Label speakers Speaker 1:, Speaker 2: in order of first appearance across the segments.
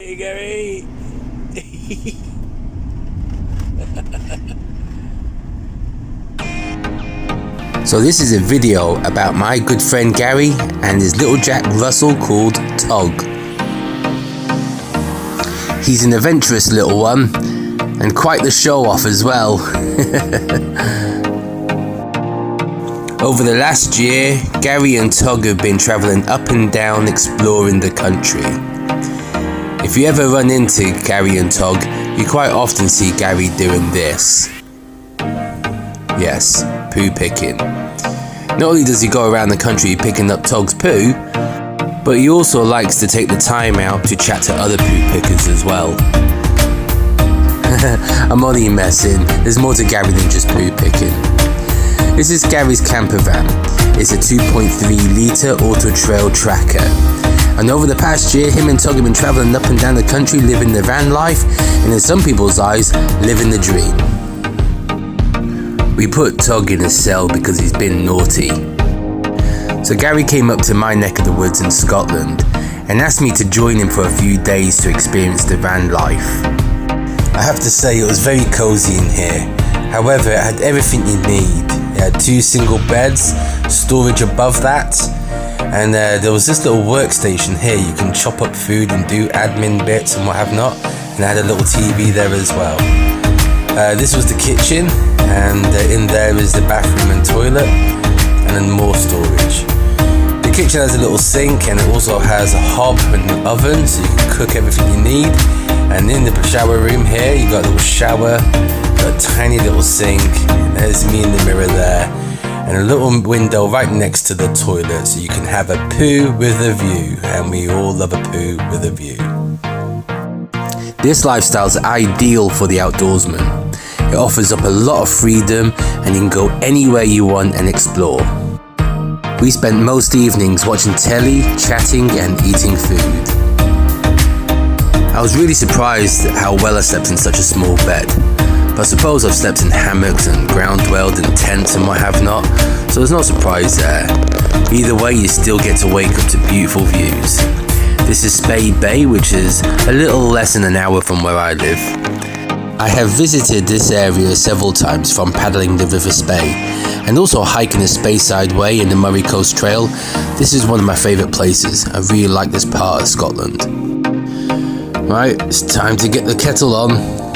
Speaker 1: Hey, Gary. So this is a video about my good friend Gary and his little Jack Russell called Tog. He's an adventurous little one and quite the show off as well. Over the last year, Gary and Tog have been travelling up and down exploring the country. If you ever run into Gary and Tog, you quite often see Gary doing this. Yes, poo picking. Not only does he go around the country picking up Tog's poo, but he also likes to take the time out to chat to other poo pickers as well. I'm only messing, there's more to Gary than just poo picking. This is Gary's camper van. It's a 2.3 litre auto trail tracker. And over the past year, him and Tog have been travelling up and down the country living the van life, and in some people's eyes, living the dream. We put Tog in a cell because he's been naughty. So Gary came up to my neck of the woods in Scotland and asked me to join him for a few days to experience the van life. I have to say it was very cosy in here. However, it had everything you need. It had 2 single beds, storage above that, and there was this little workstation here. You can chop up food and do admin bits and what have not, and it had a little TV there as well. This was the kitchen, and in there is the bathroom and toilet, and then more storage. The kitchen has a little sink, and it also has a hob and an oven, so you can cook everything you need. And in the shower room here, you got a little shower, got a tiny little sink, and there's me in the mirror there, and a little window right next to the toilet, so you can have a poo with a view, and we all love a poo with a view. This lifestyle is ideal for the outdoorsman. It offers up a lot of freedom and you can go anywhere you want and explore. We spent most evenings watching telly, chatting and eating food. I was really surprised at how well I slept in such a small bed. But I suppose I've slept in hammocks and ground dwelled in tents and what have not, so there's no surprise there. Either way, you still get to wake up to beautiful views. This is Spade Bay, which is a little less than an hour from where I live. I have visited this area several times from paddling the River Spey and also hiking the Speyside Way and the Murray Coast Trail. This is one of my favourite places. I really like this part of Scotland. Right, it's time to get the kettle on.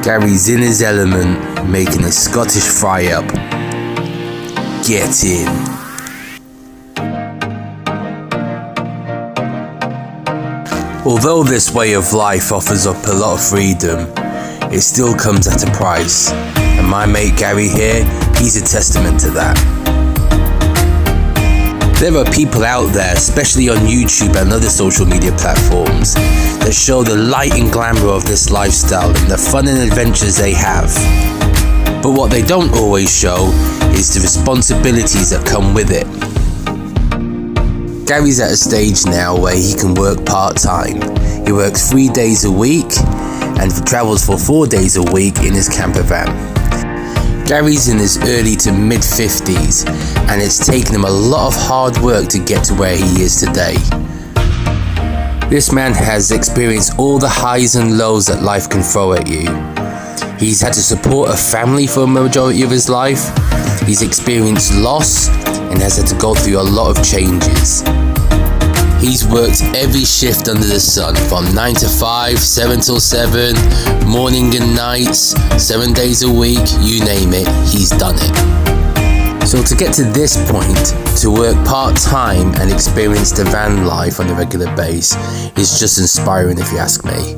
Speaker 1: Gary's in his element, making a Scottish fry up. Get in. Although this way of life offers up a lot of freedom, it still comes at a price, and my mate Gary here, he's a testament to that. There are people out there, especially on YouTube and other social media platforms, that show the light and glamour of this lifestyle and the fun and adventures they have. But what they don't always show is the responsibilities that come with it. Gary's at a stage now where he can work part-time. He works 3 days a week and travels for 4 days a week in his camper van. Gary's in his early to mid-50s and it's taken him a lot of hard work to get to where he is today. This man has experienced all the highs and lows that life can throw at you. He's had to support a family for a majority of his life. He's experienced loss and has had to go through a lot of changes. He's worked every shift under the sun, from 9 to 5, 7 till 7, morning and nights, 7 days a week, you name it, he's done it. So to get to this point, to work part-time and experience the van life on a regular basis is just inspiring if you ask me.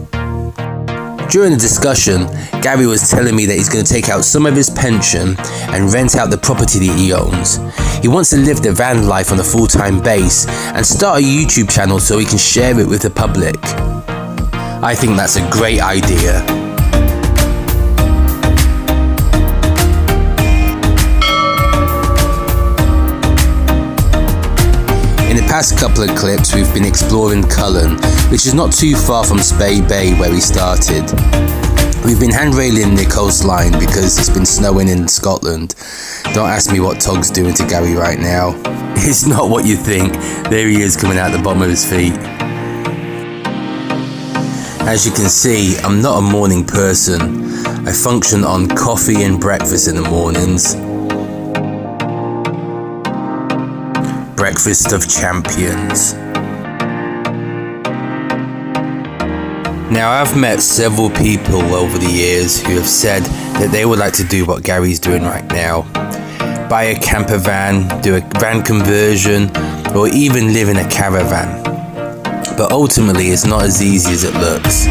Speaker 1: During the discussion, Gary was telling me that he's going to take out some of his pension and rent out the property that he owns. He wants to live the van life on a full-time base and start a YouTube channel so he can share it with the public. I think that's a great idea. In the past couple of clips, we've been exploring Cullen, which is not too far from Spey Bay where we started. We've been handrailing the coastline because it's been snowing in Scotland. Don't ask me what Tog's doing to Gary right now. It's not what you think. There he is coming out the bottom of his feet. As you can see, I'm not a morning person. I function on coffee and breakfast in the mornings. Breakfast of champions. Now, I've met several people over the years who have said that they would like to do what Gary's doing right now. Buy a camper van, do a van conversion, or even live in a caravan. But ultimately, it's not as easy as it looks.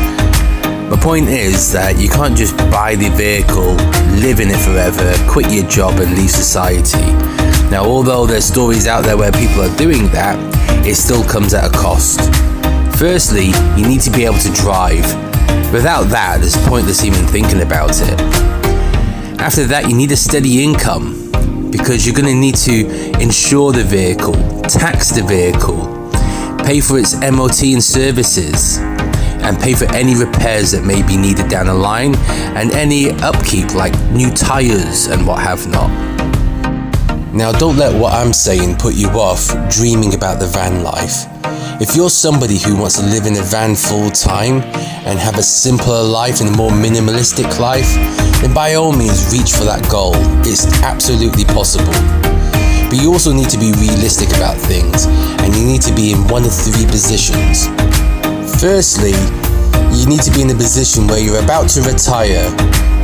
Speaker 1: My point is that you can't just buy the vehicle, live in it forever, quit your job and leave society. Now, although there's stories out there where people are doing that, it still comes at a cost. Firstly, you need to be able to drive. Without that, it's pointless even thinking about it. After that, you need a steady income because you're going to need to insure the vehicle, tax the vehicle, pay for its MOT and services, and pay for any repairs that may be needed down the line and any upkeep like new tires and what have not. Now, don't let what I'm saying put you off dreaming about the van life. If you're somebody who wants to live in a van full time and have a simpler life and a more minimalistic life, then by all means reach for that goal. It's absolutely possible. But you also need to be realistic about things, and you need to be in one of three positions. Firstly, you need to be in a position where you're about to retire,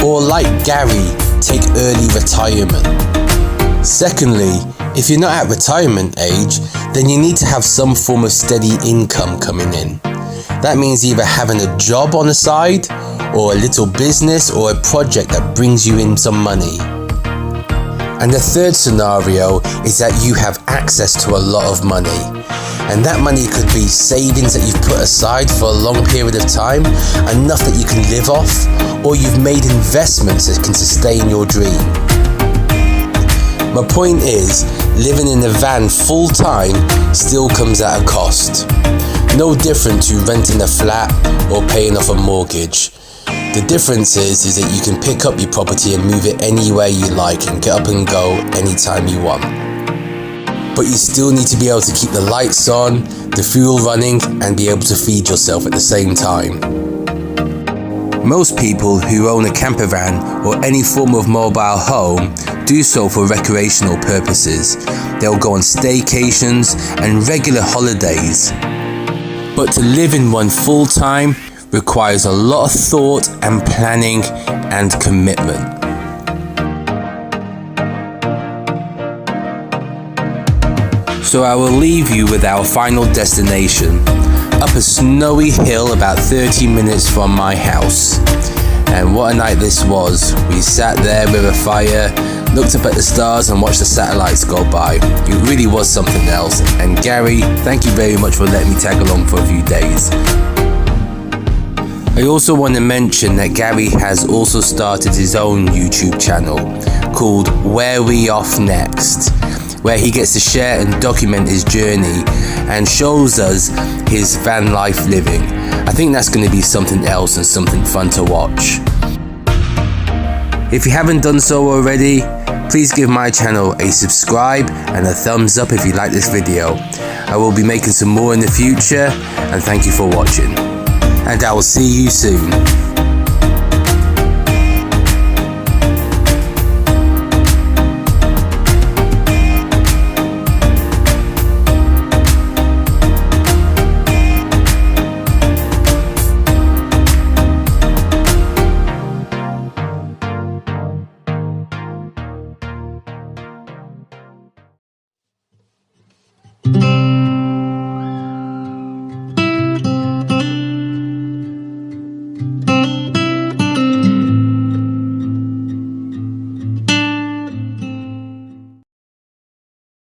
Speaker 1: or like Gary, take early retirement. Secondly, if you're not at retirement age, then you need to have some form of steady income coming in. That means either having a job on the side, or a little business, or a project that brings you in some money. And the third scenario is that you have access to a lot of money. And that money could be savings that you've put aside for a long period of time, enough that you can live off, or you've made investments that can sustain your dream. My point is, living in a van full time still comes at a cost. No different to renting a flat or paying off a mortgage. The difference is that you can pick up your property and move it anywhere you like and get up and go anytime you want. But you still need to be able to keep the lights on, the fuel running, and be able to feed yourself at the same time. Most people who own a camper van or any form of mobile home do so for recreational purposes. They'll go on staycations and regular holidays. But to live in one full time requires a lot of thought and planning and commitment. So I will leave you with our final destination, up a snowy hill about 30 minutes from my house. And what a night this was. We sat there with a fire, looked up at the stars and watched the satellites go by. It really was something else. And Gary, thank you very much for letting me tag along for a few days. I also want to mention that Gary has also started his own YouTube channel called Where We Off Next, where he gets to share and document his journey and shows us his van life living. I think that's going to be something else and something fun to watch. If you haven't done so already, please give my channel a subscribe and a thumbs up if you like this video. I will be making some more in the future, and thank you for watching. And I will see you soon.